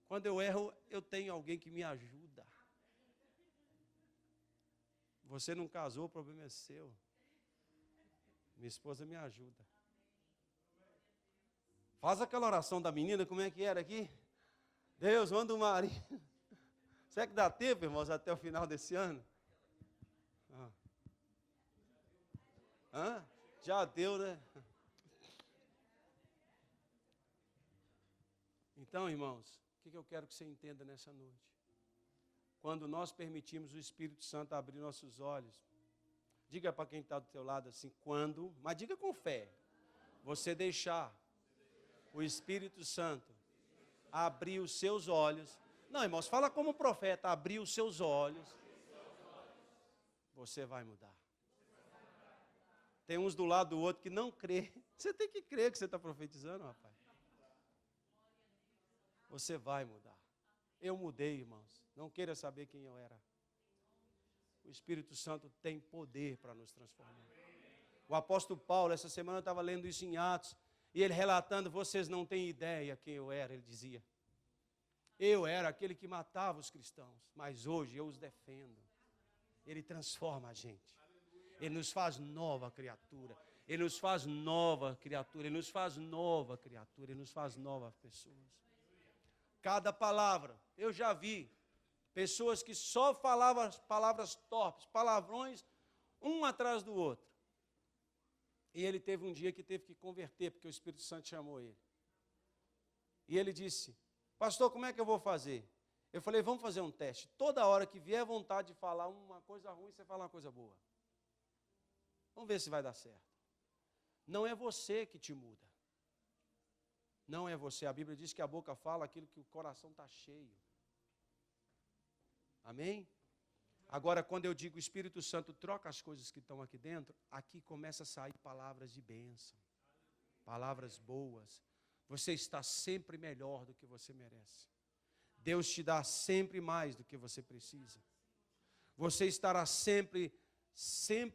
Speaker 2: Quando eu erro, eu tenho alguém que me ajuda. Você não casou, o problema é seu. Minha esposa me ajuda. Faz aquela oração da menina, como é que era aqui? Deus, manda um marido. Será que dá tempo, irmãos, até o final desse ano? Já deu, né? Então, irmãos, o que eu quero que você entenda nessa noite? Quando nós permitimos o Espírito Santo abrir nossos olhos, diga para quem está do teu lado assim: quando, mas diga com fé, você deixar o Espírito Santo abrir os seus olhos. Não, irmãos, fala como profeta: abrir os seus olhos, você vai mudar. Tem uns do lado do outro que não crê. Você tem que crer que você está profetizando, rapaz. Você vai mudar. Eu mudei, irmãos. Não queira saber quem eu era. O Espírito Santo tem poder para nos transformar. O apóstolo Paulo, essa semana eu estava lendo isso em Atos, e ele relatando: vocês não têm ideia quem eu era, ele dizia. Eu era aquele que matava os cristãos, mas hoje eu os defendo. Ele transforma a gente. Ele nos faz nova criatura. Ele nos faz nova criatura. Ele nos faz nova criatura. Ele nos faz novas pessoas. Cada palavra, eu já vi pessoas que só falavam as palavras torpes, palavrões, um atrás do outro. E ele teve um dia que teve que converter, porque o Espírito Santo chamou ele. E ele disse: pastor, como é que eu vou fazer?
Speaker 1: Eu falei, vamos fazer um teste. Toda hora que vier vontade de falar uma coisa ruim, você fala uma coisa boa. Vamos ver se vai dar certo. Não é você que te muda. Não é você. A Bíblia diz que a boca fala aquilo que o coração está cheio. Amém? Agora, quando eu digo o Espírito Santo troca as coisas que estão aqui dentro, aqui começa a sair palavras de bênção. Palavras boas. Você está sempre melhor do que você merece. Deus te dá sempre mais do que você precisa. Você estará sempre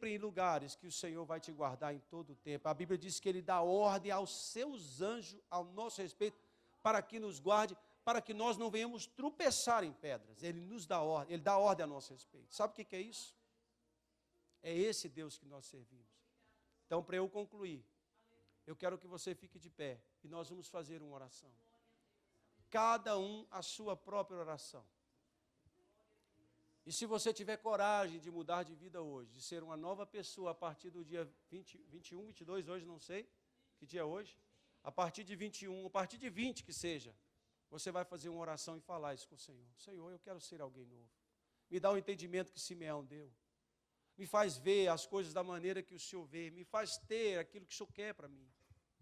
Speaker 1: em lugares que o Senhor vai te guardar em todo o tempo. A Bíblia diz que Ele dá ordem aos seus anjos, ao nosso respeito, para que nos guarde, para que nós não venhamos tropeçar em pedras. Ele nos dá ordem, Ele dá ordem a nosso respeito. Sabe o que é isso? É esse Deus que nós servimos. Então, para eu concluir, eu quero que você fique de pé e nós vamos fazer uma oração. Cada um a sua própria oração. E se você tiver coragem de mudar de vida hoje, de ser uma nova pessoa a partir do dia 21, 22, hoje não sei, que dia é hoje? A partir de 21, a partir de 20 que seja, você vai fazer uma oração e falar isso com o Senhor. Senhor, eu quero ser alguém novo. Me dá o entendimento que Simeão deu. Me faz ver as coisas da maneira que o Senhor vê. Me faz ter aquilo que o Senhor quer para mim.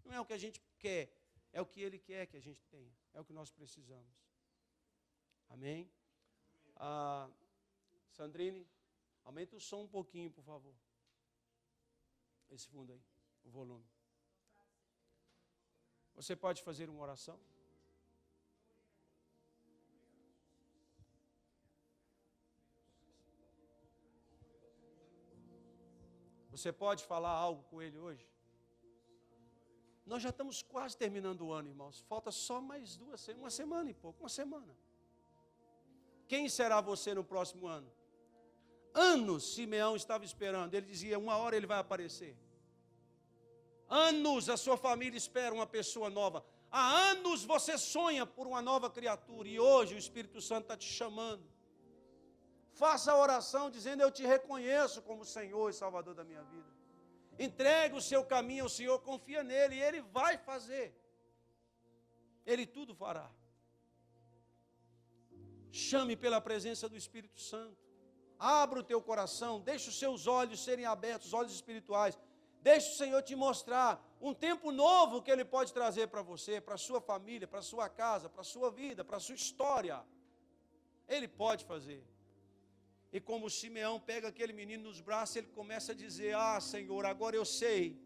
Speaker 1: Não é o que a gente quer, é o que Ele quer que a gente tenha. É o que nós precisamos. Amém? Sandrine, aumenta o som um pouquinho, por favor. Esse fundo aí, o volume. Você pode fazer uma oração? Você pode falar algo com ele hoje? Nós já estamos quase terminando o ano, irmãos. Falta só mais uma semana e pouco, uma semana. Quem será você no próximo ano? Anos Simeão estava esperando. Ele dizia, uma hora ele vai aparecer. Anos a sua família espera uma pessoa nova. Há anos você sonha por uma nova criatura. E hoje o Espírito Santo está te chamando. Faça a oração dizendo, eu te reconheço como Senhor e Salvador da minha vida. Entregue o seu caminho ao Senhor, confia nele e Ele vai fazer. Ele tudo fará. Chame pela presença do Espírito Santo. Abra o teu coração, deixe os seus olhos serem abertos, os olhos espirituais. Deixe o Senhor te mostrar um tempo novo que Ele pode trazer para você, para a sua família, para a sua casa, para a sua vida, para a sua história. Ele pode fazer. E como Simeão pega aquele menino nos braços, ele começa a dizer, Senhor, agora eu sei.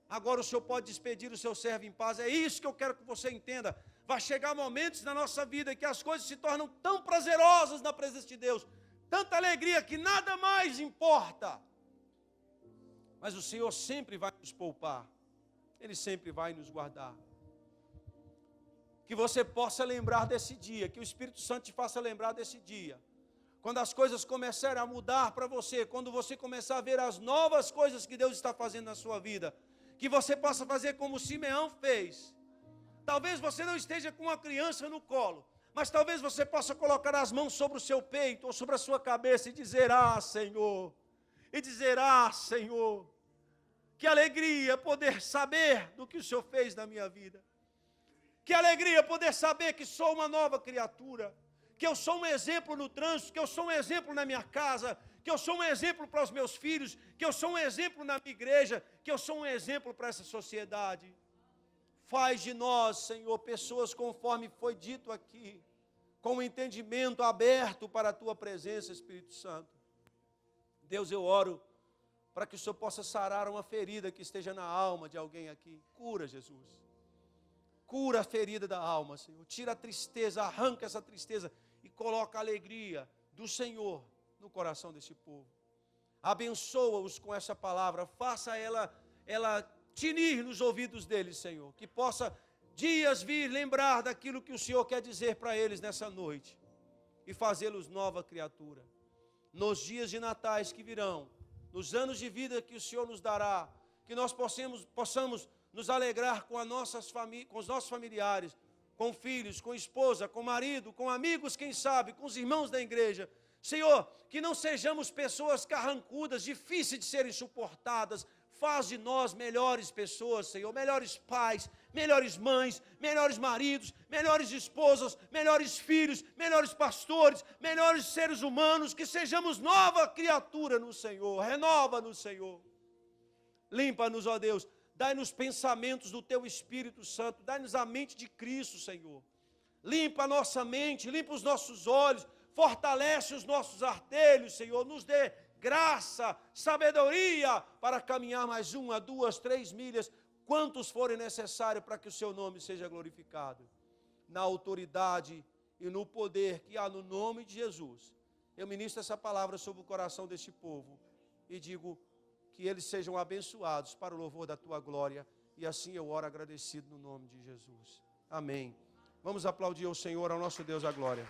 Speaker 1: Agora o Senhor pode despedir o seu servo em paz. É isso que eu quero que você entenda. Vai chegar momentos na nossa vida que as coisas se tornam tão prazerosas na presença de Deus. Tanta alegria que nada mais importa. Mas o Senhor sempre vai nos poupar. Ele sempre vai nos guardar. Que você possa lembrar desse dia. Que o Espírito Santo te faça lembrar desse dia. Quando as coisas começarem a mudar para você. Quando você começar a ver as novas coisas que Deus está fazendo na sua vida. Que você possa fazer como Simeão fez. Talvez você não esteja com uma criança no colo. Mas talvez você possa colocar as mãos sobre o seu peito ou sobre a sua cabeça e dizer, Senhor. E dizer, Senhor. Que alegria poder saber do que o Senhor fez na minha vida. Que alegria poder saber que sou uma nova criatura. Que eu sou um exemplo no trânsito, que eu sou um exemplo na minha casa, que eu sou um exemplo para os meus filhos, que eu sou um exemplo na minha igreja, que eu sou um exemplo para essa sociedade. Faz de nós, Senhor, pessoas conforme foi dito aqui, com o entendimento aberto para a Tua presença, Espírito Santo. Deus, eu oro para que o Senhor possa sarar uma ferida que esteja na alma de alguém aqui. Cura, Jesus. Cura a ferida da alma, Senhor. Tira a tristeza, arranca essa tristeza e coloca a alegria do Senhor no coração desse povo. Abençoa-os com essa palavra. Faça ela tinir nos ouvidos deles, Senhor. Que possa dias vir lembrar daquilo que o Senhor quer dizer para eles nessa noite. E fazê-los nova criatura. Nos dias de natais que virão, nos anos de vida que o Senhor nos dará, que nós possamos nos alegrar com os nossos familiares, com filhos, com esposa, com marido, com amigos, quem sabe, com os irmãos da igreja. Senhor, que não sejamos pessoas carrancudas, difíceis de serem suportadas,
Speaker 2: Faz de nós melhores pessoas, Senhor, melhores pais, melhores mães, melhores maridos, melhores esposas, melhores filhos, melhores pastores, melhores seres humanos, que sejamos nova criatura no Senhor, renova-nos, Senhor. Limpa-nos, ó Deus, dai-nos pensamentos do Teu Espírito Santo, dai-nos a mente de Cristo, Senhor. Limpa a nossa mente, limpa os nossos olhos, fortalece os nossos artelhos, Senhor, nos dê graça, sabedoria para caminhar mais 1, 2, 3 milhas, quantos forem necessários para que o Seu nome seja glorificado. Na autoridade e no poder que há no nome de Jesus, eu ministro essa palavra sobre o coração deste povo e digo que eles sejam abençoados para o louvor da Tua glória, e assim eu oro agradecido no nome de Jesus. Amém. Vamos aplaudir ao Senhor, ao nosso Deus, a glória.